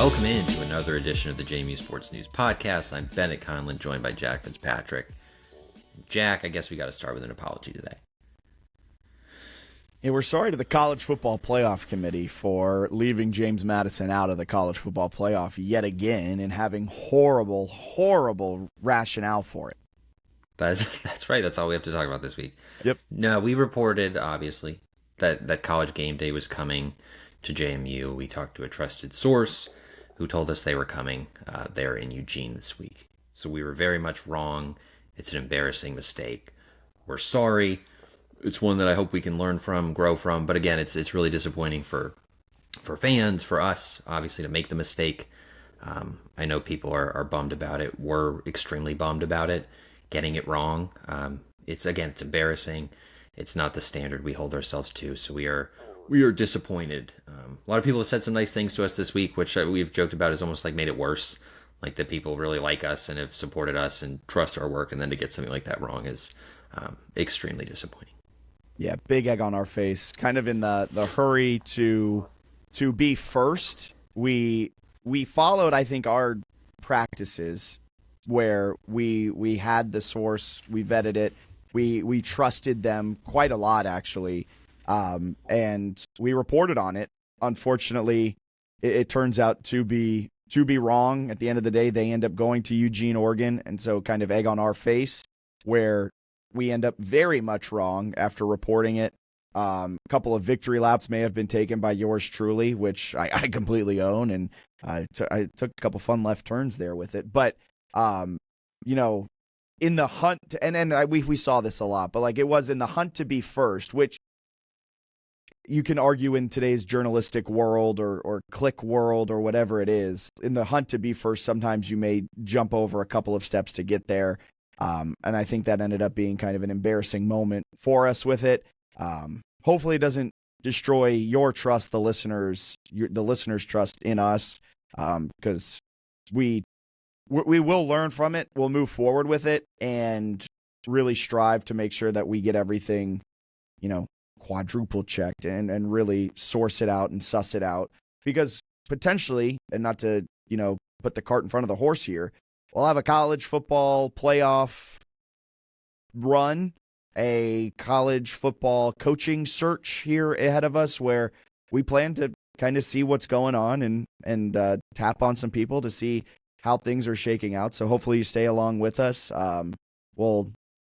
Welcome in to another edition of the JMU Sports News Podcast. I'm Bennett Conlon, joined by Jack Fitzpatrick. Jack, I guess we got to start with an apology today. Hey, we're sorry to the College Football Playoff Committee for leaving James Madison out of the College Football Playoff yet again and having horrible rationale for it. That's right. That's all we have to talk about this week. Yep. No, we reported, obviously, that College Gameday was coming to JMU. We talked to a trusted source who told us they were coming there in Eugene this week. So we were very much wrong. It's an embarrassing mistake. We're sorry. It's one that I hope we can learn from, grow from. But again, it's really disappointing for fans, for us, obviously, to make the mistake. I know people are bummed about it. We're extremely bummed about it. Getting it wrong. It's embarrassing. It's not the standard we hold ourselves to. So we are disappointed. A lot of people have said some nice things to us this week, which we've joked about has almost like made it worse. Like that people really like us and have supported us and trust our work, and then to get something like that wrong is extremely disappointing. Yeah, big egg on our face. Kind of in the hurry to be first, we followed, I think, our practices where we had the source, we vetted it, we trusted them quite a lot, actually, and we reported on it. Unfortunately, it turns out to be wrong. At the end of the day, they end up going to Eugene, Oregon, and so kind of egg on our face where we end up very much wrong after reporting it. A couple of victory laps may have been taken by yours truly, which I completely own, and I took a couple fun left turns there with it. But, in the hunt, we saw this a lot, but like it was in the hunt to be first, which you can argue in today's journalistic world or click world or whatever it is, in the hunt to be first, sometimes you may jump over a couple of steps to get there. And I think that ended up being kind of an embarrassing moment for us with it. Hopefully it doesn't destroy your trust, the listeners' trust in us, because we will learn from it. We'll move forward with it and really strive to make sure that we get everything, quadruple checked and really source it out and suss it out, because potentially, and not to, put the cart in front of the horse here, we'll have a college football playoff run, a college football coaching search here ahead of us where we plan to kind of see what's going on and tap on some people to see how things are shaking out. So hopefully you stay along with us.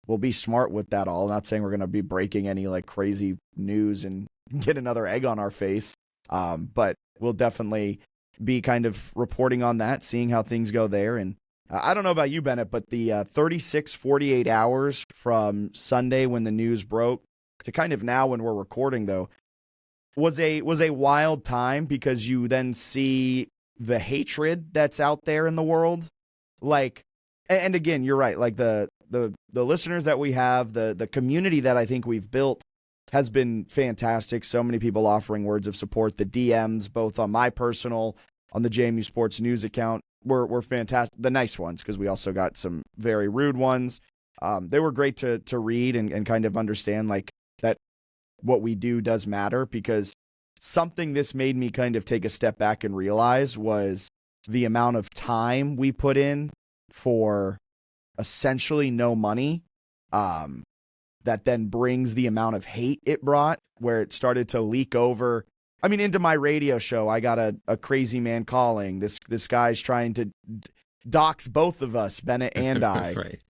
We'll be smart with that all. Not saying we're going to be breaking any like crazy news and get another egg on our face. But we'll definitely be kind of reporting on that, seeing how things go there. And I don't know about you, Bennett, but the 48 hours from Sunday when the news broke to kind of now when we're recording, though, was a wild time, because you then see the hatred that's out there in the world. Like, and again, you're right. Like the listeners that we have, the community that I think we've built has been fantastic. So many people offering words of support. The DMs, both on my personal, on the JMU Sports News account, were fantastic. The nice ones, because we also got some very rude ones. They were great to read and kind of understand like that what we do does matter, because something this made me kind of take a step back and realize was the amount of time we put in for essentially no money, that then brings the amount of hate it brought, where it started to leak over. I mean, into my radio show, I got a crazy man calling. This guy's trying to dox both of us, Bennett and I. Right.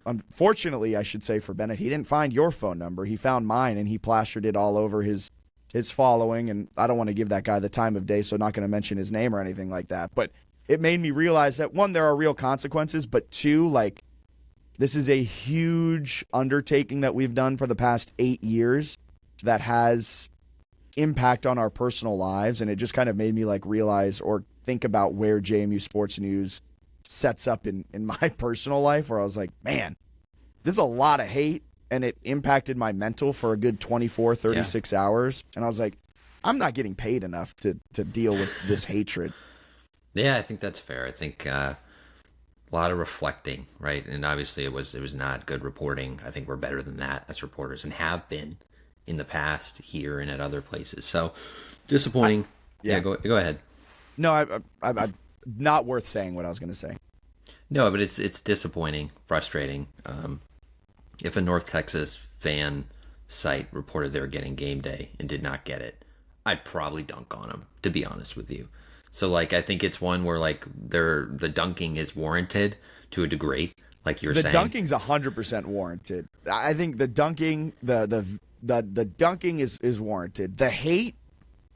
Unfortunately, I should say for Bennett, he didn't find your phone number. He found mine, and he plastered it all over his following. And I don't want to give that guy the time of day, so I'm not going to mention his name or anything like that. But it made me realize that, one, there are real consequences, but two, like, this is a huge undertaking that we've done for the past 8 years that has impact on our personal lives. And it just kind of made me like realize or think about where JMU Sports News sets up in my personal life, where I was like, man, this is a lot of hate, and it impacted my mental for a good 24, 36 hours. And I was like, I'm not getting paid enough to deal with this hatred. Yeah, I think that's fair. I think a lot of reflecting, right? And obviously it was not good reporting. I think we're better than that as reporters, and have been in the past here and at other places. So disappointing. Go ahead. No, I'm not worth saying what I was going to say. No, but it's disappointing, frustrating. If a North Texas fan site reported they were getting Game Day and did not get it, I'd probably dunk on them, to be honest with you. So like I think it's one where like the dunking is warranted to a degree, like you're saying. The dunking's 100% warranted. I think the dunking the dunking is warranted. The hate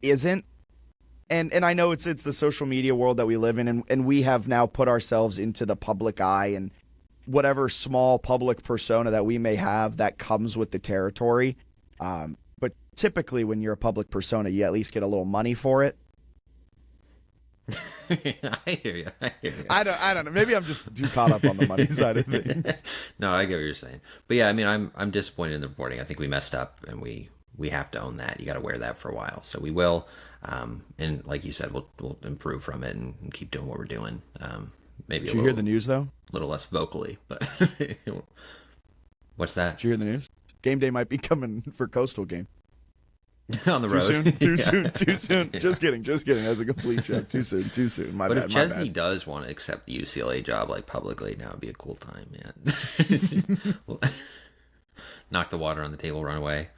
isn't. And I know it's the social media world that we live in, and we have now put ourselves into the public eye, and whatever small public persona that we may have, that comes with the territory. But typically when you're a public persona, you at least get a little money for it. I hear you. I don't know. Maybe I'm just too caught up on the money side of things. No, I get what you're saying. But yeah, I mean, I'm disappointed in the reporting. I think we messed up, and we have to own that. You got to wear that for a while. So we will. And like you said, we'll improve from it and keep doing what we're doing. Maybe. Did you hear the news though? A little less vocally, but what's that? Did you hear the news? Game Day might be coming for Coastal game. On the road. Too soon. Yeah. Just kidding. That's a complete joke. Too soon. My but bad. If Chesney does want to accept the UCLA job like publicly, now would be a cool time, man. Knock the water on the table, run away.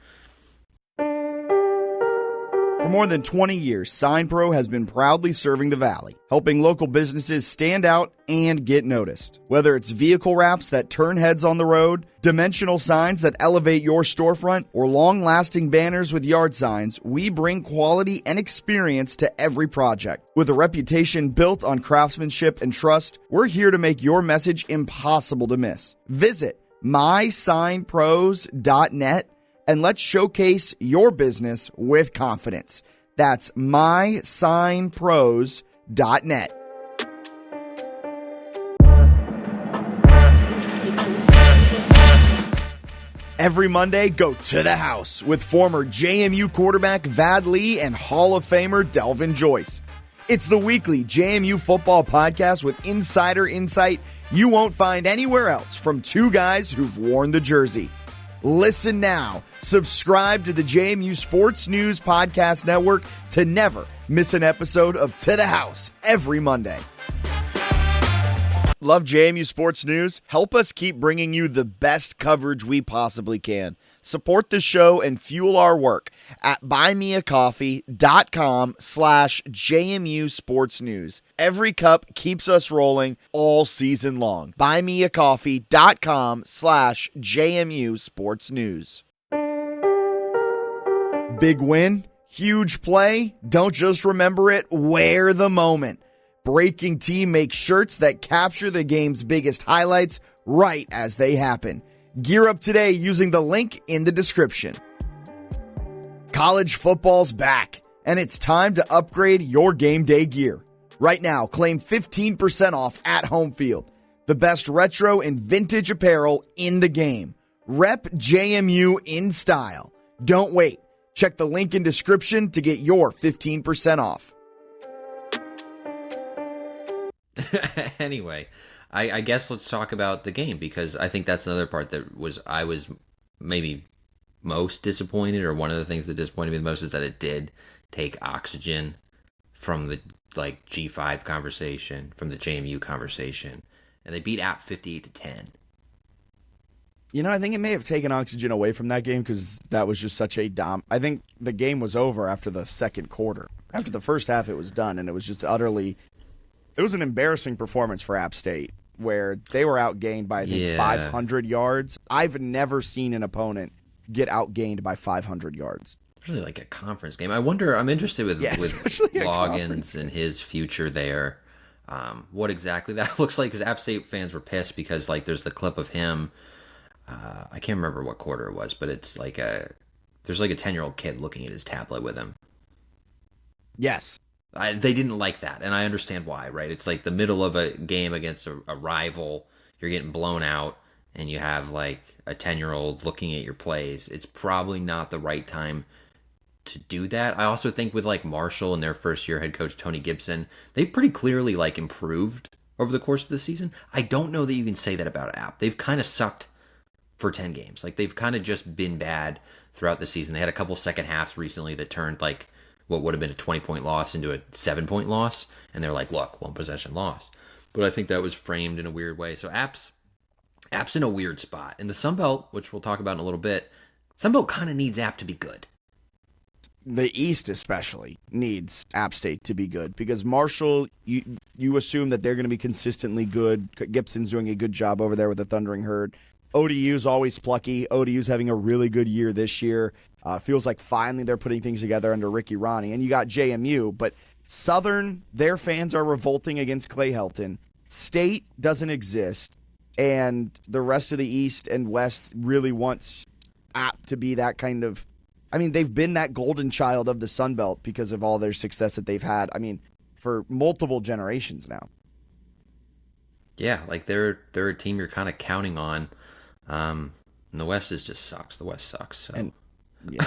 For more than 20 years, SignPro has been proudly serving the Valley, helping local businesses stand out and get noticed. Whether it's vehicle wraps that turn heads on the road, dimensional signs that elevate your storefront, or long-lasting banners with yard signs, we bring quality and experience to every project. With a reputation built on craftsmanship and trust, we're here to make your message impossible to miss. Visit mysignpros.net and let's showcase your business with confidence. That's mysignpros.net. Every Monday, go to the house with former JMU quarterback Vad Lee and Hall of Famer Delvin Joyce. It's the weekly JMU football podcast with insider insight you won't find anywhere else from two guys who've worn the jersey. Listen now. Subscribe to the JMU Sports News Podcast Network to never miss an episode of To the House every Monday. Love JMU Sports News? Help us keep bringing you the best coverage we possibly can. Support the show and fuel our work at buymeacoffee.com/JMU Sports News. Every cup keeps us rolling all season long. Buymeacoffee.com/JMU Sports News. Big win? Huge play? Don't just remember it, wear the moment. Breaking Team makes shirts that capture the game's biggest highlights right as they happen. Gear up today using the link in the description. College football's back, and it's time to upgrade your game day gear. Right now, claim 15% off at Home Field. The best retro and vintage apparel in the game. Rep JMU in style. Don't wait. Check the link in description to get your 15% off. Anyway, I guess let's talk about the game, because I think that's another part that I was maybe most disappointed, or one of the things that disappointed me the most, is that it did take oxygen from the G5 conversation, from the JMU conversation, and they beat App 58-10. You know, I think it may have taken oxygen away from that game because that was just such a I think the game was over after the second quarter. After the first half, it was done, and it was just utterly. It was an embarrassing performance for App State, where they were outgained by, I think, 500 yards. I've never seen an opponent get outgained by 500 yards. Really like a conference game. I'm interested with Loggins and his future there. What exactly that looks like, because App State fans were pissed because there's the clip of him. I can't remember what quarter it was, but it's there's a 10-year-old kid looking at his tablet with him. Yes. They didn't like that, and I understand why, right? It's the middle of a game against a rival. You're getting blown out, and you have a 10-year-old looking at your plays. It's probably not the right time to do that. I also think with Marshall and their first year head coach Tony Gibson, they've pretty clearly improved over the course of the season. I don't know that you can say that about App. They've kind of sucked for 10 games. They've kind of just been bad throughout the season. They had a couple second halves recently that turned what would have been a 20-point loss into a 7-point loss, and they're like, look, one possession loss. But I think that was framed in a weird way. So App's in a weird spot. In the Sun Belt, which we'll talk about in a little bit, Sun Belt kind of needs App to be good. The East especially needs App State to be good because Marshall, you assume that they're going to be consistently good. Gibson's doing a good job over there with the Thundering Herd. ODU's always plucky. ODU's having a really good year this year. Feels like finally they're putting things together under Ricky Ronnie. And you got JMU, but Southern, their fans are revolting against Clay Helton. State doesn't exist, and the rest of the East and West really wants App to be that kind of. I mean, they've been that golden child of the Sun Belt because of all their success that they've had. I mean, for multiple generations now. Yeah, like they're a team you're kind of counting on. And the West just sucks. The West sucks. So. And yeah,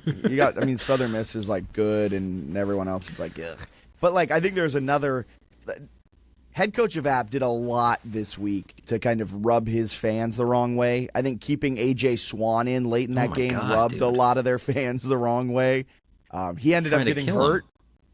you got. I mean, Southern Miss is like good, and everyone else is like ugh. But like, I think there's another. Head coach of App did a lot this week to kind of rub his fans the wrong way. I think keeping A.J. Swan in late in that game rubbed a lot of their fans the wrong way. He ended up getting hurt.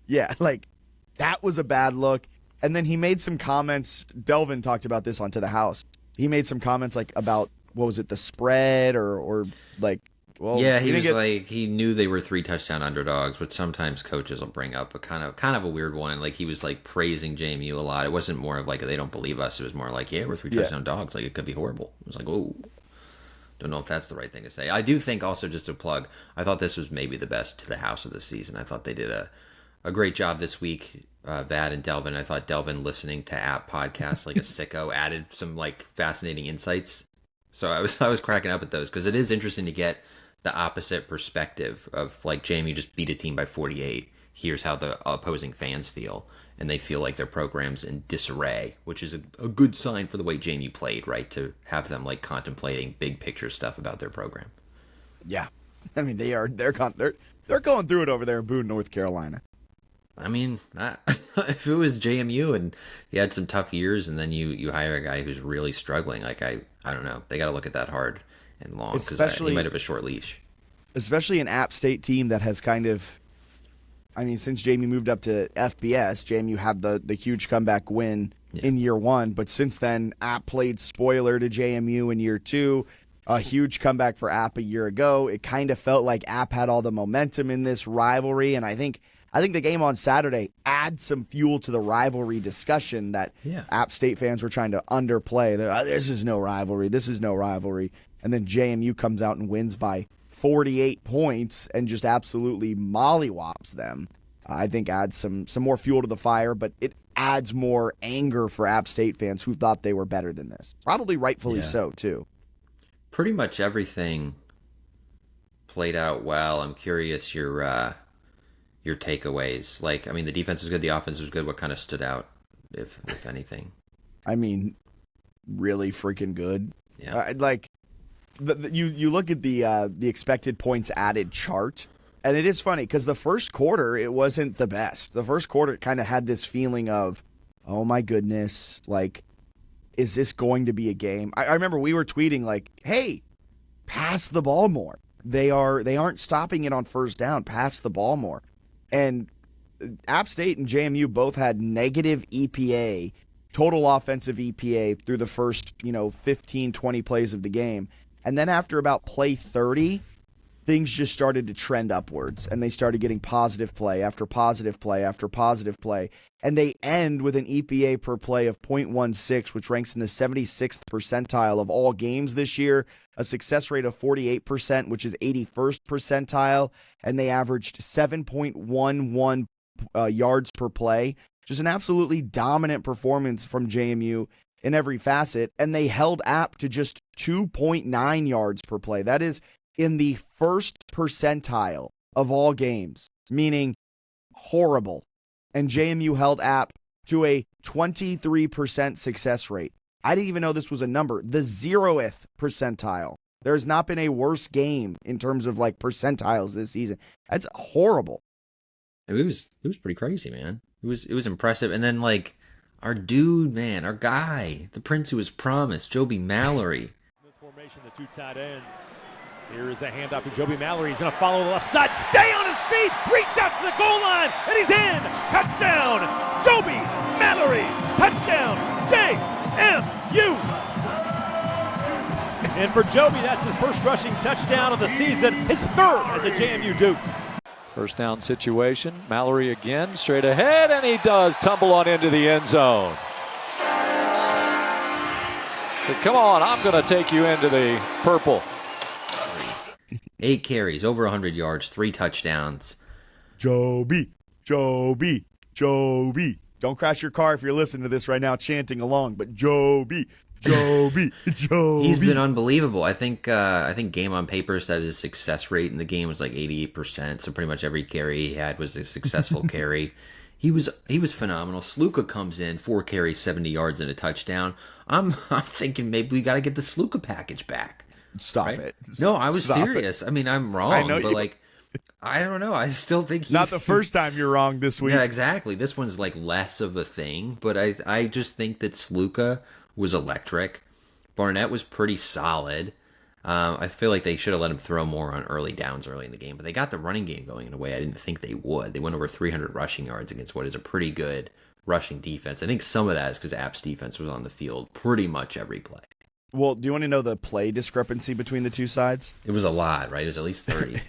Yeah, like that was a bad look. And then he made some comments. Delvin talked about this on To the House. He made some comments like about, what was it, the spread or like, well, yeah, he was like, he knew they were 3-touchdown underdogs, which sometimes coaches will bring up, but kind of a weird one. Like he was like praising JMU a lot. It wasn't more of like they don't believe us. It was more like, yeah, we're 3-touchdown dogs. Like it could be horrible. It was like, oh, don't know if that's the right thing to say. I do think also, just to plug, I thought this was maybe the best To the House of the season. I thought they did a great job this week. Vad and Delvin. I thought Delvin listening to App podcasts like a sicko added some like fascinating insights. So I was cracking up at those because it is interesting to get the opposite perspective of like JMU just beat a team by 48. Here's how the opposing fans feel, and they feel like their program's in disarray, which is a good sign for the way JMU played, right? To have them like contemplating big picture stuff about their program. Yeah, I mean they're going through it over there in Boone, North Carolina. I mean, if it was JMU and he had some tough years, and then you hire a guy who's really struggling, like I don't know, they got to look at that hard and long because he might have a short leash. Especially an App State team that has kind of, I mean, since JMU moved up to FBS, JMU had the huge comeback win in year one, but since then, App played spoiler to JMU in year two, a huge comeback for App a year ago. It kind of felt like App had all the momentum in this rivalry, and I think the game on Saturday adds some fuel to the rivalry discussion that App State fans were trying to underplay. This is no rivalry. This is no rivalry. And then JMU comes out and wins by 48 points and just absolutely mollywops them. I think adds some more fuel to the fire, but it adds more anger for App State fans who thought they were better than this. Probably rightfully so, too. Pretty much everything played out well. I'm curious your takeaways. Like, I mean, the defense was good, the offense was good. What kind of stood out, if anything? I mean, really freaking good. Yeah. You look at the expected points added chart, and it is funny because the first quarter it wasn't the best. The first quarter kind of had this feeling of, oh my goodness, like, is this going to be a game? I remember we were tweeting like, hey, pass the ball more. They aren't stopping it on first down. Pass the ball more. And App State and JMU both had negative EPA, total offensive EPA through the first 15, 20 plays of the game. And then after about play 30, things just started to trend upwards, and they started getting positive play after positive play after positive play. And they end with an EPA per play of 0.16, which ranks in the 76th percentile of all games this year, a success rate of 48%, which is 81st percentile, and they averaged 7.11 yards per play. Just an absolutely dominant performance from JMU in every facet, and they held App to just 2.9 yards per play. That is in the first percentile of all games, meaning horrible. And JMU held App to a 23% success rate. I didn't even know this was a number. The 0th percentile. There has not been a worse game in terms of like percentiles this season. That's horrible. It was pretty crazy, man. It was impressive. And then like our dude, man, our guy, the prince who was promised, Joby Mallory. This formation, the two tight ends. Here is a handoff to Joby Mallory. He's going to follow the left side, stay on his feet, reach out to the goal line, and he's in. Touchdown, Joby Mallory. Touchdown, JMU. And for Joby, that's his first rushing touchdown of the season, his third as a JMU Duke. First down situation, Mallory again, straight ahead, and he does tumble on into the end zone. So come on, I'm going to take you into the purple. 8 carries, over 100 yards, 3 touchdowns. Joby. Don't crash your car if you're listening to this right now chanting along, but Joby. He's been unbelievable. I think Game on Paper said his success rate in the game was like 88%. So pretty much every carry he had was a successful carry. He was phenomenal. Sluka comes in, 4 carries, 70 yards, and a touchdown. I'm thinking maybe we got to get the Sluka package back. Stop right? it. No, I was Stop serious. It. I mean, I'm wrong, I know but like, I don't know. I still think not the first time you're wrong this week. Yeah, exactly. This one's like less of a thing, but I just think that Sluka was electric. Barnett was pretty solid. I feel like they should have let him throw more on early downs early in the game, but they got the running game going in a way I didn't think they would. They went over 300 rushing yards against what is a pretty good rushing defense. I think some of that is because App's defense was on the field pretty much every play. Well, do you want to know the play discrepancy between the two sides? It was a lot, right? It was at least 30.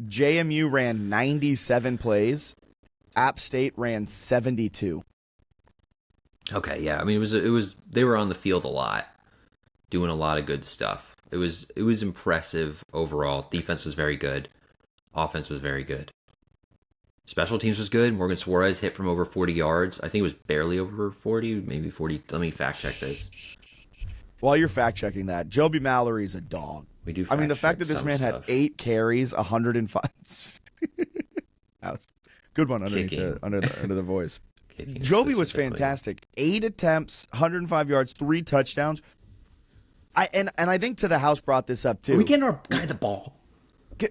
JMU ran 97 plays. App State ran 72. Okay, yeah. I mean, it was they were on the field a lot, doing a lot of good stuff. It was impressive overall. Defense was very good. Offense was very good. Special teams was good. Morgan Suarez hit from over 40 yards. I think it was barely over 40, maybe 40. Let me fact check this. While you're fact checking that, Joby Mallory's a dog. We do. I mean, the fact that this man had 8 carries, 105. That was good one under the voice. Joby was fantastic. 8 attempts, 105 yards, 3 touchdowns. I think to the house brought this up too. Are we getting our guy the ball?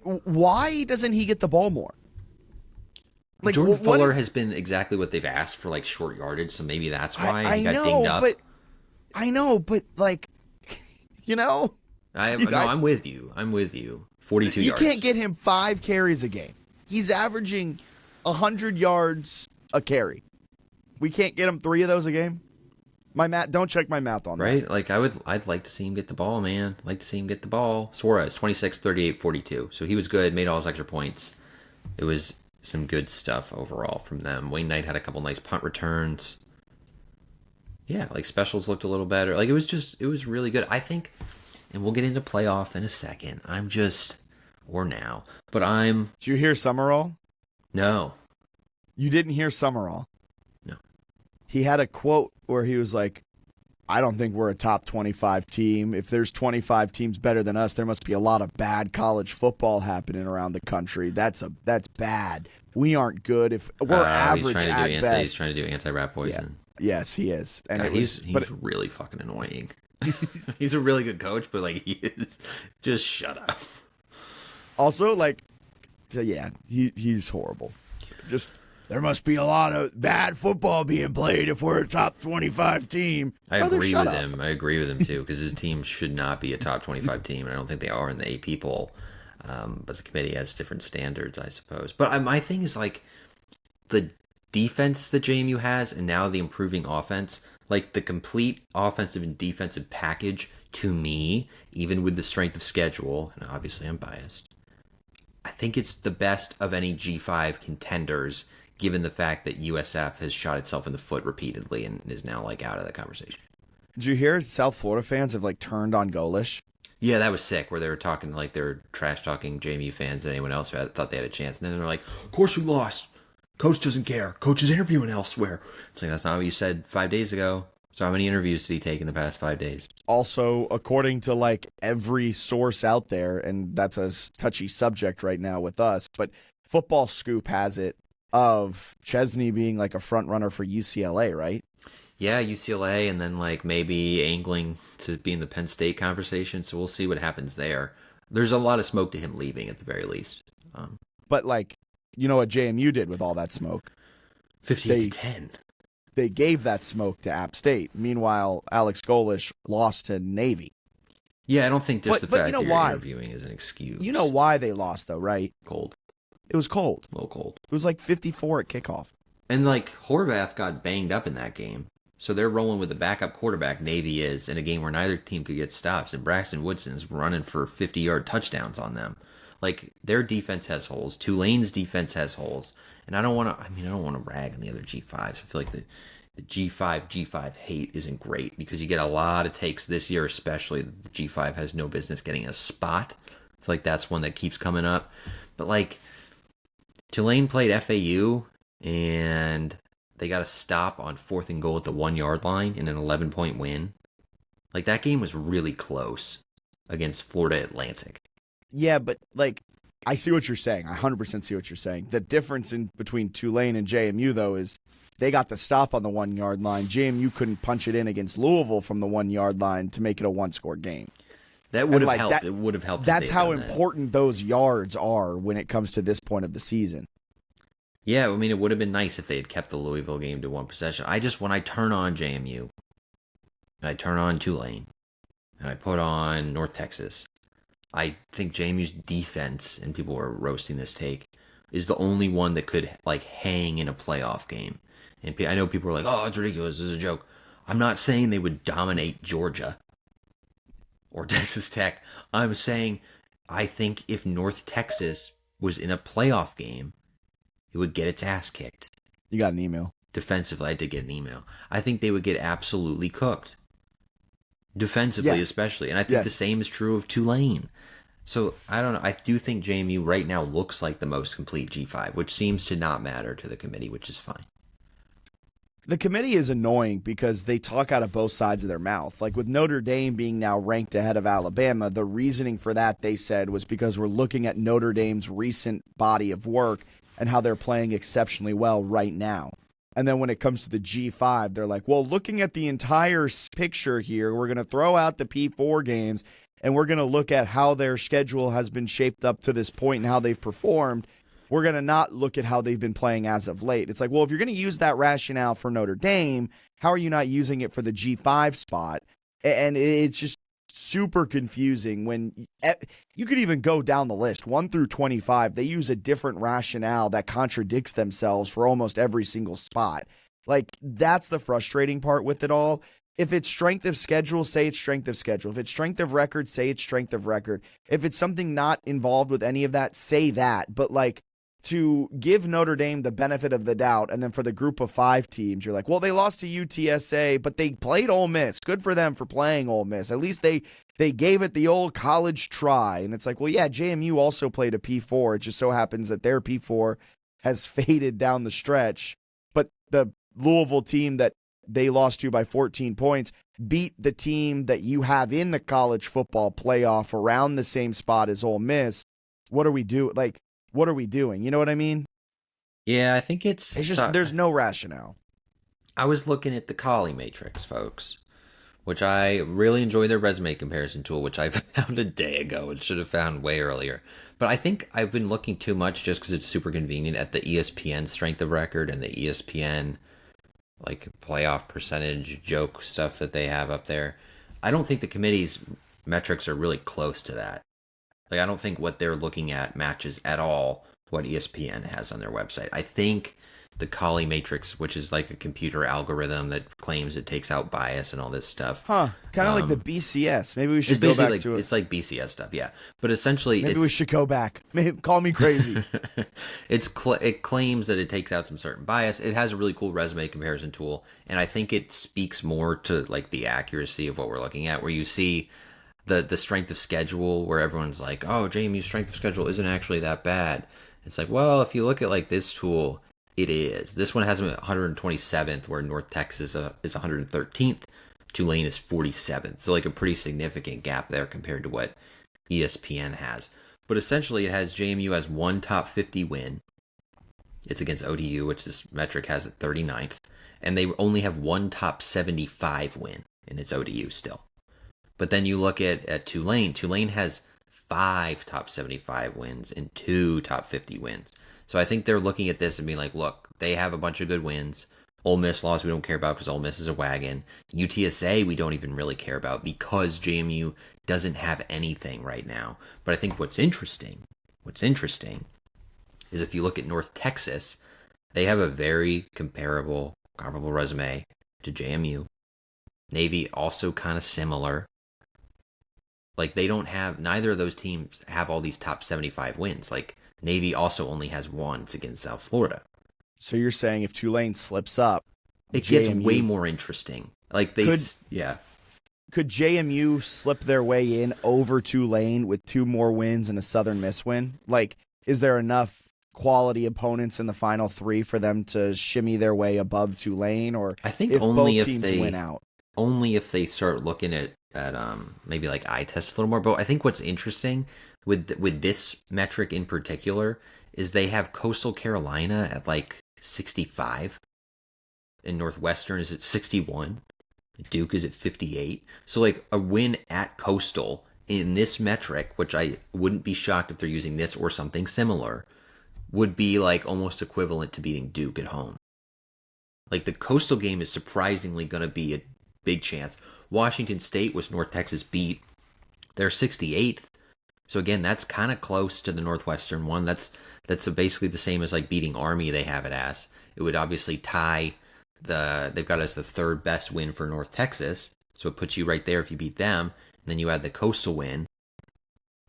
Why doesn't he get the ball more? Like Jordan Fuller has been exactly what they've asked for, like short yardage. So maybe that's why he got dinged up. I know, but like, you know, I'm with you. 42 yards. You can't get him 5 carries a game. He's averaging 100 yards a carry. We can't get him 3 of those a game. Don't check my math on that. Right? Like I'd like to see him get the ball, man. I'd like to see him get the ball. Suarez, 26, 38, 42. So he was good, made all his extra points. It was some good stuff overall from them. Wayne Knight had a couple nice punt returns. Yeah, like specials looked a little better. Like it was really good. I think, and we'll get into playoff in a second. Did you hear Summerall? No. You didn't hear Summerall? No. He had a quote where he was like, I don't think we're a top 25 team. If there's 25 teams better than us, there must be a lot of bad college football happening around the country. That's bad. We aren't good. If we're average at best. He's trying to do anti-rap poison. Yeah. Yes, he is. And God, he's really fucking annoying. He's a really good coach, but like he is, just shut up. Also, like, yeah, he's horrible. Just there must be a lot of bad football being played if we're a top 25 team. I agree with him too, because his team should not be a top 25 team, and I don't think they are in the AP poll. But the committee has different standards, I suppose. But my thing is like the defense that JMU has, and now the improving offense, like the complete offensive and defensive package. To me, even with the strength of schedule, and obviously I'm biased, I think it's the best of any G5 contenders, given the fact that USF has shot itself in the foot repeatedly and is now like out of the conversation. Did you hear South Florida fans have like turned on Golish? Yeah, that was sick, where they were talking like they were trash talking JMU fans and anyone else who thought they had a chance. And then they're like, of course we lost. Coach doesn't care. Coach is interviewing elsewhere. It's like, that's not what you said 5 days ago. So how many interviews did he take in the past 5 days? Also, according to like every source out there, and that's a touchy subject right now with us, but Football Scoop has it of Chesney being like a front runner for UCLA, right? Yeah, UCLA, and then like maybe angling to be in the Penn State conversation. So we'll see what happens there. There's a lot of smoke to him leaving at the very least. But like, you know what JMU did with all that smoke? 58-10. They gave that smoke to App State. Meanwhile, Alex Golish lost to Navy. Yeah, I don't think just the But fact you know that you're why? interviewing is an excuse. You know why they lost, though, right? Cold. It was cold. A little cold. It was like 54 at kickoff. And, like, Horvath got banged up in that game. So they're rolling with the backup quarterback, Navy is, in a game where neither team could get stops. And Braxton Woodson's running for 50-yard touchdowns on them. Like, their defense has holes. Tulane's defense has holes. And I don't want to rag on the other G5s. I feel like the G5 hate isn't great because you get a lot of takes this year, especially. The G5 has no business getting a spot. I feel like that's one that keeps coming up. But, like, Tulane played FAU, and they got a stop on 4th and goal at the 1-yard line in an 11-point win. Like, that game was really close against Florida Atlantic. Yeah, but, like, I see what you're saying. I 100% see what you're saying. The difference between Tulane and JMU, though, is they got the stop on the 1-yard line. JMU couldn't punch it in against Louisville from the 1-yard line to make it a one-score game. That would have helped. It would have helped. That's how important those yards are when it comes to this point of the season. Yeah, I mean, it would have been nice if they had kept the Louisville game to one possession. When I turn on JMU, and I turn on Tulane, and I put on North Texas, I think JMU's defense, and people were roasting this take, is the only one that could, like, hang in a playoff game. And I know people were like, oh, it's ridiculous, this is a joke. I'm not saying they would dominate Georgia or Texas Tech. I'm saying I think if North Texas was in a playoff game, it would get its ass kicked. You got an email. Defensively, I did get an email. I think they would get absolutely cooked. Defensively, especially. And I think the same is true of Tulane. So, I don't know. I do think JMU right now looks like the most complete G5, which seems to not matter to the committee, which is fine. The committee is annoying because they talk out of both sides of their mouth. Like with Notre Dame being now ranked ahead of Alabama, the reasoning for that, they said, was because we're looking at Notre Dame's recent body of work and how they're playing exceptionally well right now. And then when it comes to the G5, they're like, well, looking at the entire picture here, we're going to throw out the P4 games and we're going to look at how their schedule has been shaped up to this point and how they've performed. We're going to not look at how they've been playing as of late. It's like, well, if you're going to use that rationale for Notre Dame, how are you not using it for the G5 spot? And it's just super confusing when you could even go down the list 1 through 25. They use a different rationale that contradicts themselves for almost every single spot. Like, that's the frustrating part with it all. If it's strength of schedule, say it's strength of schedule. If it's strength of record, say it's strength of record. If it's something not involved with any of that, say that. But, like, to give Notre Dame the benefit of the doubt, and then for the group of 5 teams, you're like, well, they lost to UTSA, but they played Ole Miss. Good for them for playing Ole Miss. At least they gave it the old college try. And it's like, well, yeah, JMU also played a P4. It just so happens that their P4 has faded down the stretch. But the Louisville team that they lost to by 14 points beat the team that you have in the college football playoff around the same spot as Ole Miss. What are we doing? Like, what are we doing? You know what I mean? Yeah, I think it's just there's no rationale. I was looking at the Collie Matrix, folks, which I really enjoy their resume comparison tool, which I found a day ago and should have found way earlier. But I think I've been looking too much just because it's super convenient at the ESPN strength of record and the ESPN like playoff percentage joke stuff that they have up there. I don't think the committee's metrics are really close to that. Like, I don't think what they're looking at matches at all what ESPN has on their website. I think the Collie Matrix, which is like a computer algorithm that claims it takes out bias and all this stuff. Kind of like the BCS. Maybe we should go back to it. It's like BCS stuff, yeah. But essentially, maybe we should go back. Call me crazy. It claims that it takes out some certain bias. It has a really cool resume comparison tool, and I think it speaks more to like the accuracy of what we're looking at, where you see the strength of schedule, where everyone's like, oh, JMU's strength of schedule isn't actually that bad. It's like, well, if you look at like this tool, it is. This one has them at 127th, where North Texas is 113th. Tulane is 47th. So like a pretty significant gap there compared to what ESPN has. But essentially it has JMU as one top 50 win. It's against ODU, which this metric has at 39th. And they only have one top 75 win, and it's ODU still. But then you look at Tulane. Tulane has 5 top 75 wins and 2 top 50 wins. So I think they're looking at this and being like, look, they have a bunch of good wins. Ole Miss loss we don't care about because Ole Miss is a wagon. UTSA we don't even really care about because JMU doesn't have anything right now. But I think what's interesting is if you look at North Texas, they have a very comparable resume to JMU. Navy also kind of similar. Like they don't have, neither of those teams have all these top 75 wins. Like Navy also only has one. It's against South Florida. So you're saying if Tulane slips up, it gets way more interesting. Like Could JMU slip their way in over Tulane with 2 more wins and a Southern Miss win? Like, is there enough quality opponents in the final 3 for them to shimmy their way above Tulane? Or I think if only both if teams they win out? Only if they start looking at maybe like eye test a little more. But I think what's interesting with this metric in particular is they have Coastal Carolina at like 65, and Northwestern is at 61. Duke is at 58. So like a win at Coastal in this metric, which I wouldn't be shocked if they're using this or something similar, would be like almost equivalent to beating Duke at home. Like the Coastal game is surprisingly going to be a big chance. Washington State was North Texas beat. They're 68th. So again, that's kind of close to the Northwestern one. That's basically the same as like beating Army. They have it as. It would obviously tie they've got it as the 3rd best win for North Texas. So it puts you right there if you beat them. And then you add the Coastal win.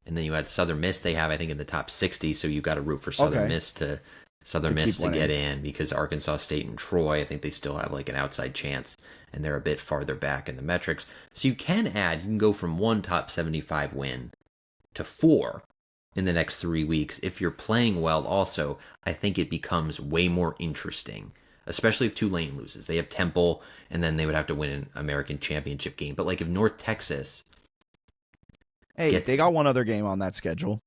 And then you add Southern Miss. They have, I think, in the top 60. So you got to root for Southern Miss to get in, because Arkansas State and Troy, I think they still have like an outside chance, and they're a bit farther back in the metrics. So you can go from 1 top 75 win to 4 in the next 3 weeks. If you're playing well also, I think it becomes way more interesting, especially if Tulane loses. They have Temple, and then they would have to win an American Championship game. But like if North Texas... they got one other game on that schedule.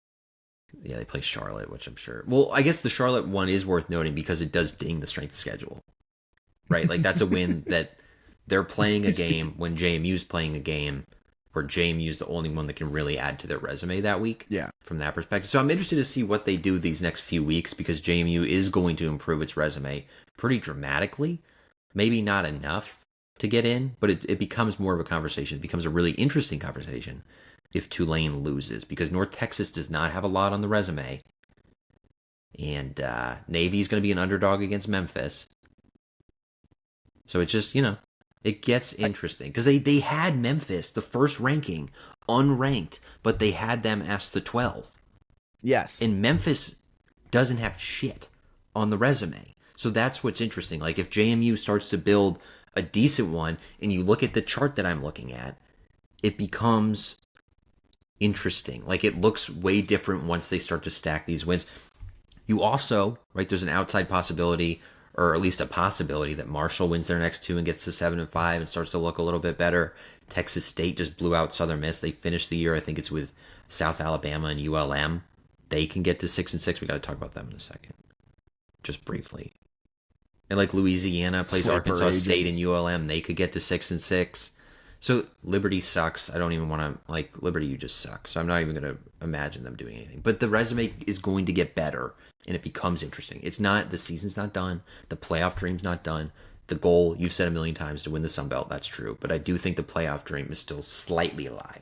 Yeah, they play Charlotte, which I'm sure... Well, I guess the Charlotte one is worth noting because it does ding the strength schedule. Right? Like that's a win that they're playing a game when JMU's playing a game where JMU's the only one that can really add to their resume that week. Yeah. From that perspective. So I'm interested to see what they do these next few weeks, because JMU is going to improve its resume pretty dramatically. Maybe not enough to get in, but it becomes more of a conversation. It becomes a really interesting conversation if Tulane loses, because North Texas does not have a lot on the resume. And Navy's going to be an underdog against Memphis. So it's just, it gets interesting. Because they had Memphis, the first ranking, unranked, but they had them as the 12. Yes. And Memphis doesn't have shit on the resume. So that's what's interesting. Like if JMU starts to build a decent one, and you look at the chart that I'm looking at, it becomes interesting. Like it looks way different once they start to stack these wins. You also, right, there's an outside possibility, or at least a possibility, that Marshall wins their next 2 and gets to 7-5 and starts to look a little bit better. Texas State just blew out Southern Miss. They finished the year, I think it's with South Alabama and ULM. They can get to 6-6. We got to talk about them in a second, just briefly. And like Louisiana plays Arkansas State and ULM. They could get to 6-6. So Liberty sucks. I don't even want to, Liberty, you just suck. So I'm not even going to imagine them doing anything. But the resume is going to get better, and it becomes interesting. The season's not done. The playoff dream's not done. The goal, you've said a million times, to win the Sun Belt. That's true. But I do think the playoff dream is still slightly alive.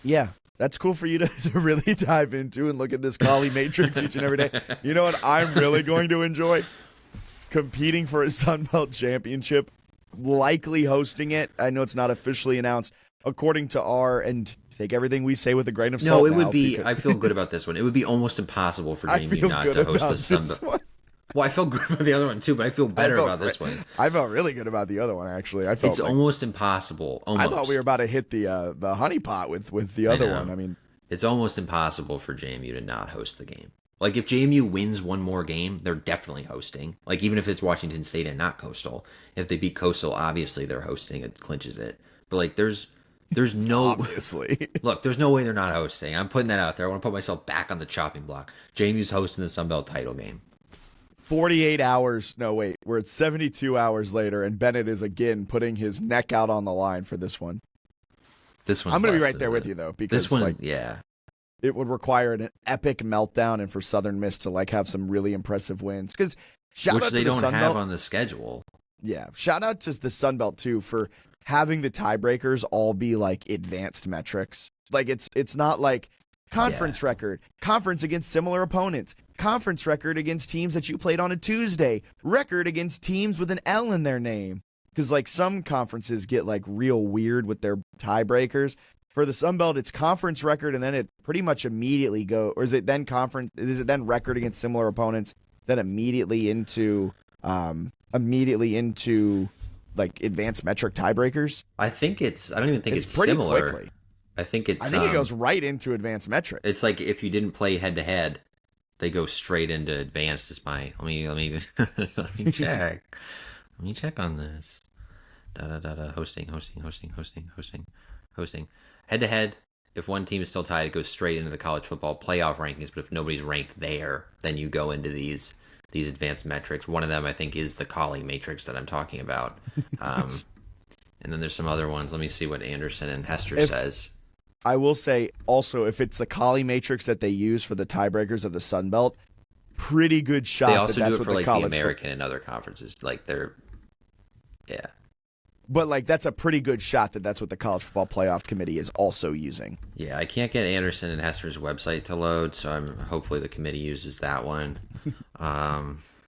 Yeah, that's cool for you to really dive into and look at this Collie Matrix each and every day. You know what I'm really going to enjoy? Competing for a Sun Belt championship. Likely hosting it. I know it's not officially announced. According to and take everything we say with a grain of salt. No, it would be. I feel good about this one. It would be almost impossible for JMU not to host the Sun Belt. Well, I felt good about the other one too, but I feel better about this one. I felt really good about the other one, actually. It's almost impossible. Almost. I thought we were about to hit the honeypot with the other one. I mean, it's almost impossible for JMU to not host the game. Like, if JMU wins one more game, they're definitely hosting. Like, even if it's Washington State and not Coastal. If they beat Coastal, obviously they're hosting. It clinches it. But, like, there's no... Obviously. Look, there's no way they're not hosting. I'm putting that out there. I want to put myself back on the chopping block. JMU's hosting the Sun Belt title game. 48 hours. No, wait. We're at 72 hours later, and Bennett is again putting his neck out on the line for this one. This one's I'm going to be right there with you, though. Because, this one, yeah. It would require an epic meltdown, and for Southern Miss to have some really impressive wins. Because which they don't have on the schedule. Yeah. Shout out to the Sun Belt too for having the tiebreakers all be like advanced metrics. Like it's not like conference record, conference against similar opponents, conference record against teams that you played on a Tuesday, record against teams with an L in their name. Because like some conferences get like real weird with their tiebreakers. For the Sun Belt, it's conference record, and then it pretty much immediately or is it then conference? Is it then record against similar opponents? Then immediately into like advanced metric tiebreakers. I don't even think it's pretty similar. quickly. I think it goes right into advanced metrics. It's like if you didn't play head to head, they go straight into advanced. Let me check. Let me check on this. Hosting. Head to head. If one team is still tied, it goes straight into the college football playoff rankings. But if nobody's ranked there, then you go into these advanced metrics. One of them, I think, is the Colley matrix that I'm talking about. And then there's some other ones. Let me see what Anderson and Hester says. I will say also, if it's the Colley matrix that they use for the tiebreakers of the Sun Belt, pretty good shot. They also that's do it for what like the the American and other conferences. Like yeah. But like that's a pretty good shot that that's what the College Football Playoff Committee is also using. Yeah, I can't get Anderson and Hester's website to load, so hopefully the committee uses that one.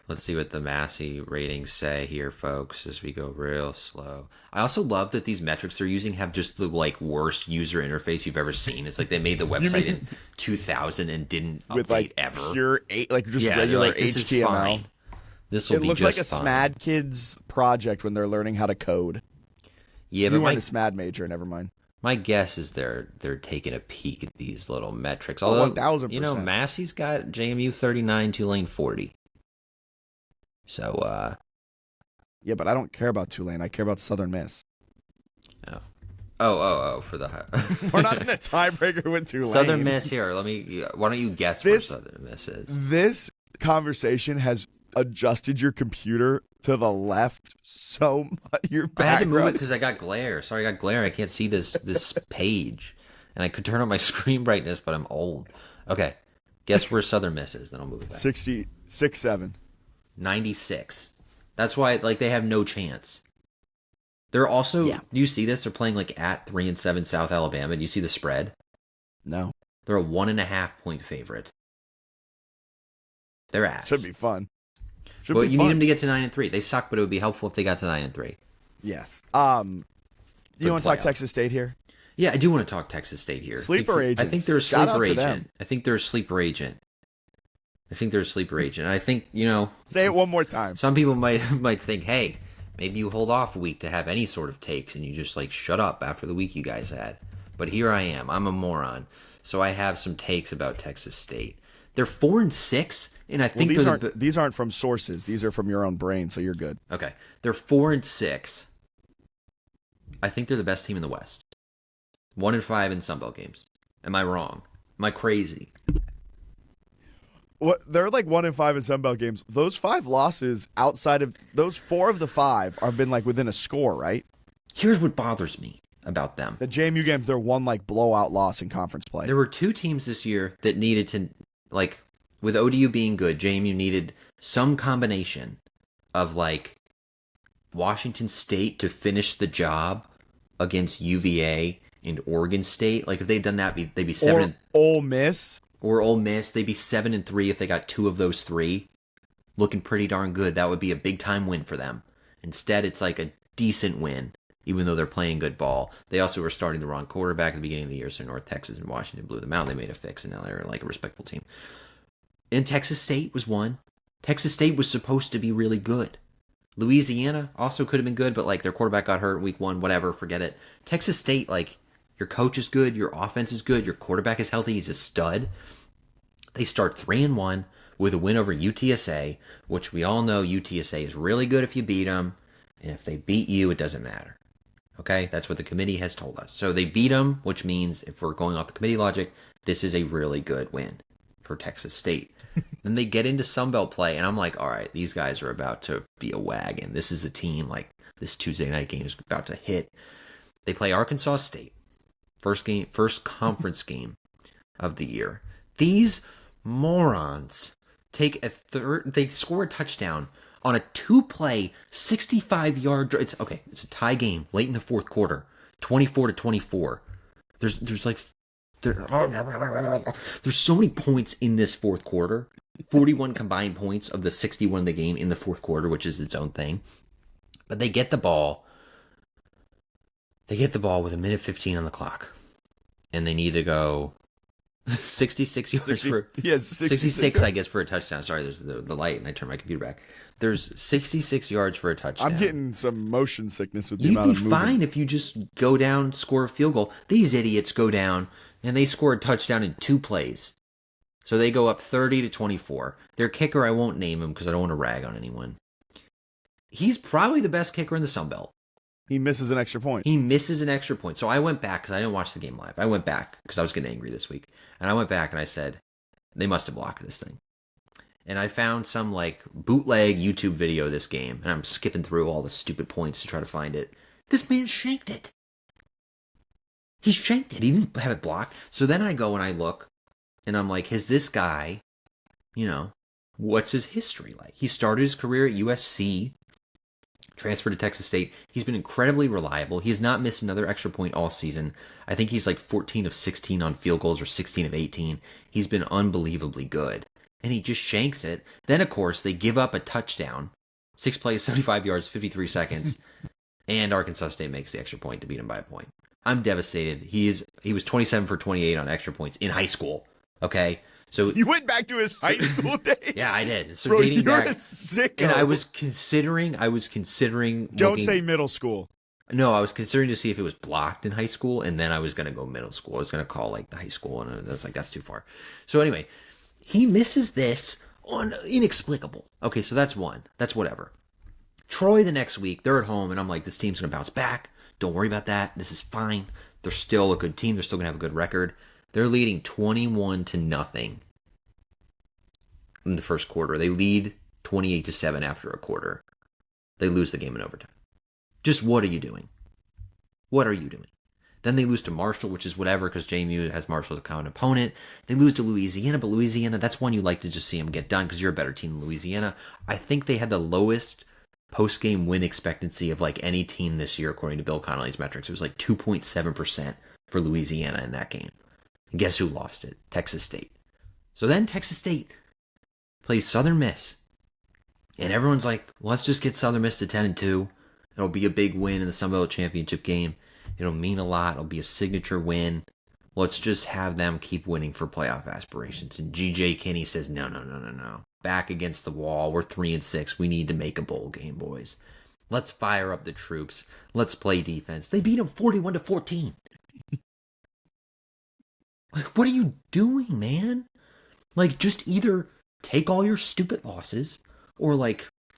Let's see what the Massey ratings say here, folks, as we go real slow. I also love that these metrics they're using have just the like worst user interface you've ever seen. It's like they made the website in 2000 and didn't with update like ever. Pure regular like, this HTML. Is fine. This will it be looks just like a fine. SMAD kids project when they're learning how to code. Yeah, you but weren't a SMAD major, never mind. My guess is they're taking a peek at these little metrics. Although 1000%. Massey's got JMU 39, Tulane 40. So yeah, but I don't care about Tulane. I care about Southern Miss. Oh, for the we're not in a tiebreaker with Tulane. Southern Miss here. Why don't you guess where Southern Miss is? This conversation has adjusted your computer to the left so much. I had to move it because I got glare. Sorry, I got glare. I can't see this page, and I could turn on my screen brightness, but I'm old. Okay, guess where Southern Miss is. Then I'll move it back. 67. 96. That's why they have no chance. They're also. Do you see this? They're playing like at 3-7 South Alabama. Do you see the spread? No. They're a 1.5 point favorite. They're ass. Should be fun. But you need them to get to 9-3. They suck, but it would be helpful if they got to 9-3. Yes. Do you want to talk Texas State here? Yeah, I do want to talk Texas State here. Sleeper agents. I think they're a Shout sleeper out to agent. them. I think they're a sleeper agent. I think, Say it one more time. Some people might think, hey, maybe you hold off a week to have any sort of takes and you just shut up after the week you guys had. But here I am. I'm a moron. So I have some takes about Texas State. They're 4-6, and I think these aren't from sources. These are from your own brain, so you're good. Okay. They're 4-6. I think they're the best team in the West. 1-5 in Sun Belt games. Am I wrong? Am I crazy? What they're 1-5 in Sun Belt games. Those 5 losses outside of those 4 of the 5 have been within a score, right? Here's what bothers me about them. The JMU games, they're one blowout loss in conference play. There were 2 teams this year that needed to with ODU being good, JMU needed some combination of Washington State to finish the job against UVA and Oregon State. If they'd done that, they'd be 7. Ole Miss. Or Ole Miss, they'd be 7-3 if they got 2 of those 3. Looking pretty darn good. That would be a big time win for them. Instead, it's a decent win, even though they're playing good ball. They also were starting the wrong quarterback at the beginning of the year, so North Texas and Washington blew them out. They made a fix, and now they're a respectable team. And Texas State was one. Texas State was supposed to be really good. Louisiana also could have been good, but their quarterback got hurt week 1, whatever, forget it. Texas State, your coach is good, your offense is good, your quarterback is healthy, he's a stud. They start 3-1 with a win over UTSA, which we all know UTSA is really good if you beat them, and if they beat you, it doesn't matter. Okay? That's what the committee has told us. So they beat them, which means, if we're going off the committee logic, this is a really good win for Texas State. Then they get into Sun Belt play, and I'm all right, these guys are about to be a wagon. This is a team, this Tuesday night game is about to hit. They play Arkansas State. First conference game of the year. These morons they score a touchdown on a 2-play, 65-yard. It's a tie game late in the fourth quarter, 24-24. There's so many points in this fourth quarter. 41 combined points of the 61 in the game in the fourth quarter, which is its own thing. But they get the ball. They get the ball with 1:15 on the clock, and they need to go 66 yards for 66, I guess, for a touchdown. Sorry, there's the light, and I turned my computer back. There's 66 yards for a touchdown. I'm getting some motion sickness with the amount of moving. You'd be fine if you just go down, score a field goal. These idiots go down, and they score a touchdown in 2 plays. So they go up 30-24. Their kicker, I won't name him because I don't want to rag on anyone. He's probably the best kicker in the Sun Belt. He misses an extra point. So I went back because I didn't watch the game live. I went back because I was getting angry this week. And I went back and I said, they must have blocked this thing. And I found some bootleg YouTube video of this game. And I'm skipping through all the stupid points to try to find it. This man shanked it. He shanked it. He didn't have it blocked. So then I go and I look. And I'm like, has this guy, what's his history like? He started his career at USC, transferred to Texas State. He's been incredibly reliable. He has not missed another extra point all season. I think he's 14 of 16 on field goals or 16 of 18. He's been unbelievably good. And he just shanks it. Then, of course, they give up a touchdown. 6 plays, 75 yards, 53 seconds. And Arkansas State makes the extra point to beat him by a point. I'm devastated. He was 27 for 28 on extra points in high school. Okay, so you went back to his high school days. Yeah, I did. So bro, dating you're back, a sicko. and I was considering. Don't say middle school. No, I was considering to see if it was blocked in high school, and then I was gonna go middle school. I was gonna call the high school, and I was like, that's too far. So anyway, he misses this on inexplicable. Okay, so that's one. That's whatever. Troy the next week, they're at home, and I'm like, this team's gonna bounce back. Don't worry about that. This is fine. They're still a good team. They're still gonna have a good record. They're leading 21-0 in the first quarter. They lead 28-7 after a quarter. They lose the game in overtime. Just what are you doing? What are you doing? Then they lose to Marshall, which is whatever because JMU has Marshall as a common opponent. They lose to Louisiana, but Louisiana, that's one you like to just see them get done because you're a better team than Louisiana. I think they had the lowest post-game win expectancy of any team this year, according to Bill Connolly's metrics. It was 2.7% for Louisiana in that game. And guess who lost it? Texas State. So then Texas State plays Southern Miss. And everyone's like, let's just get Southern Miss to 10-2. It'll be a big win in the Sun Belt Championship game. It'll mean a lot. It'll be a signature win. Let's just have them keep winning for playoff aspirations. And G.J. Kinney says, no. Back against the wall. We're 3-6. We need to make a bowl game, boys. Let's fire up the troops. Let's play defense. They beat them 41-14. What are you doing, man? Just either take all your stupid losses or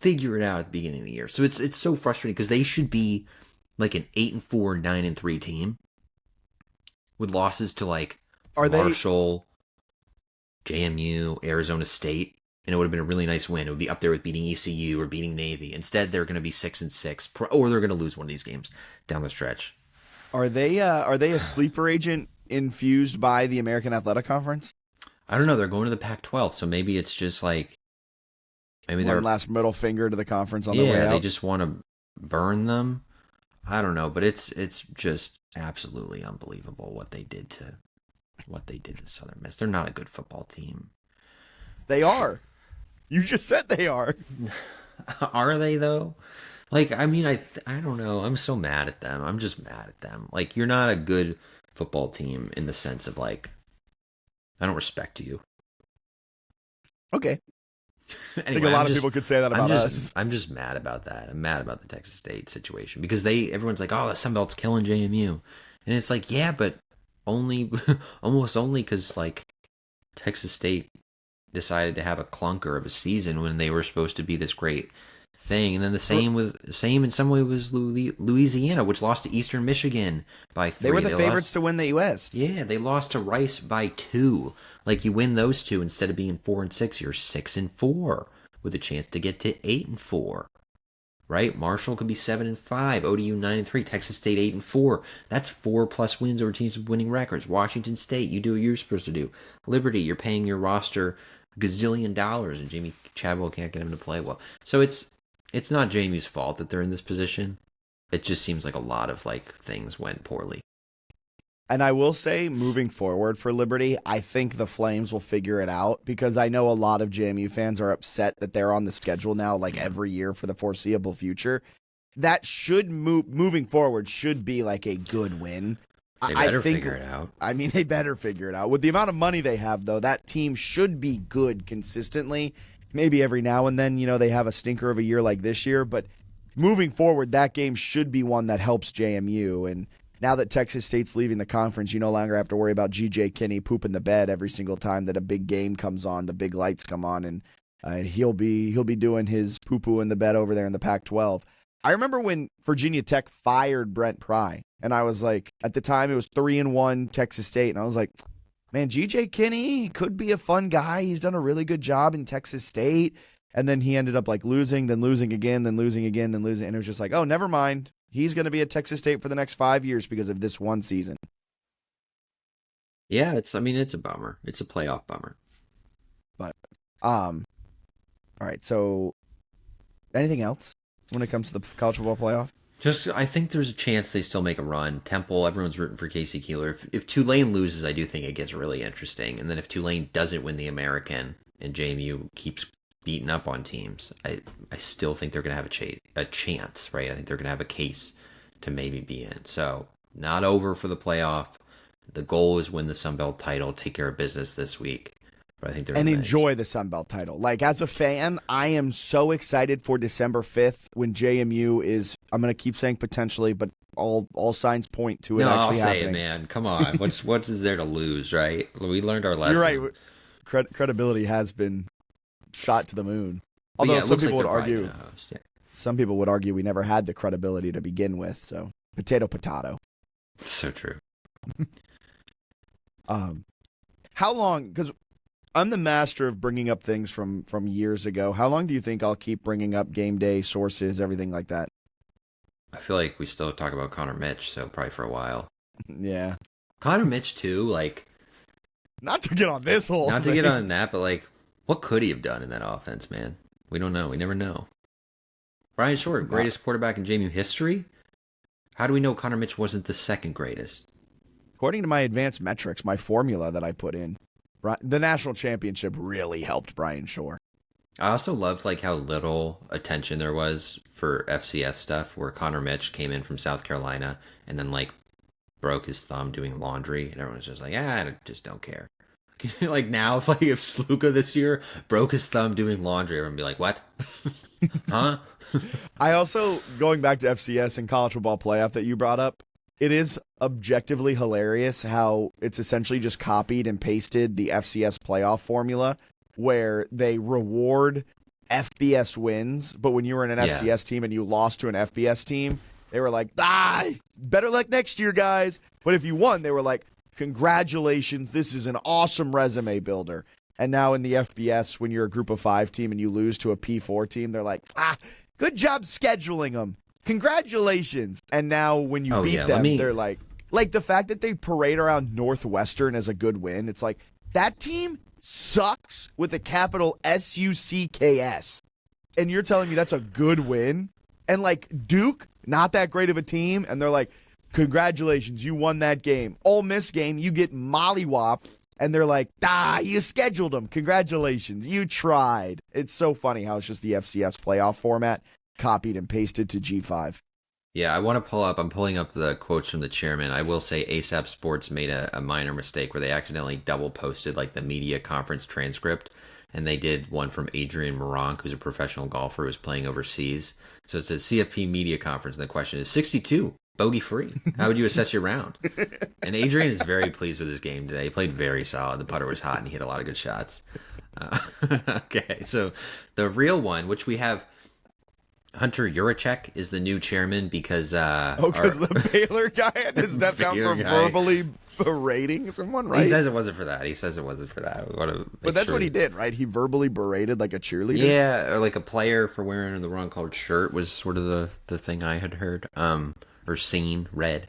figure it out at the beginning of the year. So it's so frustrating because they should be an 8-4, 9-3 team with losses to Marshall, JMU, Arizona State, and it would have been a really nice win. It would be up there with beating ECU or beating Navy. Instead, they're going to be 6-6, or they're going to lose one of these games down the stretch. Are they a sleeper agent infused by the American Athletic Conference? I don't know. They're going to the Pac-12, so maybe it's just maybe they're one last middle finger to the conference on the way out. Yeah, they just want to burn them. I don't know, but it's just absolutely unbelievable what they did to Southern Miss. They're not a good football team. They are. You just said they are. Are they though? I don't know. I'm so mad at them. I'm just mad at them. You're not a good football team in the sense of I don't respect you. Okay. Anyway, I think a lot of people could say that about us. I'm just mad about that. I'm mad about the Texas State situation because everyone's like, oh, the Sun Belt's killing JMU. And it's yeah, but almost only because Texas State decided to have a clunker of a season when they were supposed to be this great thing. And then the same in some way was Louisiana, which lost to Eastern Michigan by 3. They were the favorites to win the West. Yeah, they lost to Rice by 2. You win those 2 instead of being 4-6, you're 6-4 with a chance to get to 8-4. Right? Marshall could be 7-5, ODU 9-3, Texas State 8-4. That's 4+ wins over teams with winning records. Washington State, you do what you're supposed to do. Liberty, you're paying your roster gazillion dollars, and Jamie Chadwell can't get him to play well. So it's it's not JMU's fault that they're in this position. It just seems like a lot of like things went poorly. And I will say, moving forward for Liberty, I think the Flames will figure it out, because I know a lot of JMU fans are upset that they're on the schedule now, like every year for the foreseeable future. That should moving forward should be like a good win. They better figure it out. I mean, they better figure it out. With the amount of money they have, though, that team should be good consistently. Maybe every now and then, they have a stinker of a year like this year, but moving forward, that game should be one that helps JMU. And now that Texas State's leaving the conference, you no longer have to worry about G.J. Kinney pooping the bed every single time that a big game comes on, the big lights come on, and he'll be doing his poo-poo in the bed over there in the Pac-12. I remember when Virginia Tech fired Brent Pry, and I was like, at the time it was 3-1 Texas State, and I was like, man, G.J. Kinney could be a fun guy. He's done a really good job in Texas State. And then he ended up like losing, then losing again, then losing again, then losing. And it was just like, oh, never mind. He's going to be at Texas State for the next 5 years because of this one season. Yeah, it's a bummer. It's a playoff bummer. But, all right. So, anything else when it comes to the college football playoff? I think there's a chance they still make a run. Temple, everyone's rooting for Casey Keeler. If Tulane loses, I do think it gets really interesting. And then if Tulane doesn't win the American and JMU keeps beating up on teams, I still think they're going to have a chance, right? I think they're going to have a case to maybe be in. So, not over for the playoff. The goal is win the Sun Belt title, take care of business this week. But I think they're enjoy the Sun Belt title. Like, as a fan, I am so excited for December 5th when JMU is, I'm going to keep saying potentially, but all signs point to it actually happening. No, I'll say it, man. Come on. What is there to lose, right? We learned our lesson. You're right. Credibility has been shot to the moon. Although some people would argue, some people would argue we never had the credibility to begin with. So potato. So true. How long? Because I'm the master of bringing up things from years ago. How long do you think I'll keep bringing up game day sources, everything like that? I feel like we still talk about Connor Mitch, so probably for a while. Yeah, Connor Mitch too. Like, not to get on this whole. Not to get on that, but like, what could he have done in that offense, man? We don't know. We never know. Brian Short, greatest quarterback in JMU history? How do we know Connor Mitch wasn't the second greatest? According to my advanced metrics, my formula that I put in, the national championship really helped Brian Shore. I also loved like how little attention there was for FCS stuff, where Connor Mitch came in from South Carolina and then like broke his thumb doing laundry, and everyone's just like, I just don't care. Like now, if Sluka this year broke his thumb doing laundry, everyone would be like, what? Huh? I also, going back to FCS and college football playoff that you brought up, it is objectively hilarious how it's essentially just copied and pasted the FCS playoff formula, where they reward FBS wins, but when you were in an FCS team and you lost to an FBS team, they were like, better luck next year, guys. But if you won, they were like, congratulations, this is an awesome resume builder. And now in the FBS, when you're a group of 5 team and you lose to a P4 team, they're like, good job scheduling them. Congratulations. And now when you beat them, they're like the fact that they parade around Northwestern as a good win, it's like, that team sucks with a capital SUCKS. And you're telling me that's a good win? And like Duke, not that great of a team, and they're like, congratulations, you won that game. Ole Miss game, you get mollywopped, and they're like, you scheduled them. Congratulations, you tried. It's so funny how it's just the FCS playoff format copied and pasted to G5. Yeah, I'm pulling up the quotes from the chairman. I will say ASAP Sports made a minor mistake where they accidentally double posted like the media conference transcript, and they did one from Adrian Moronk, who's a professional golfer who was playing overseas. So it says CFP media conference, and the question is 62. Bogey free. How would you assess your round? And Adrian is very pleased with his game today. He played very solid. The putter was hot, and he hit a lot of good shots. Okay, so the real one, which we have, Hunter Yurachek is the new chairman because because the Baylor guy had to step down for verbally berating someone, right? He says it wasn't for that. But that's what he did, right? He verbally berated like a cheerleader. Yeah, or like a player for wearing the wrong colored shirt was sort of the thing I had heard. Or seen, read.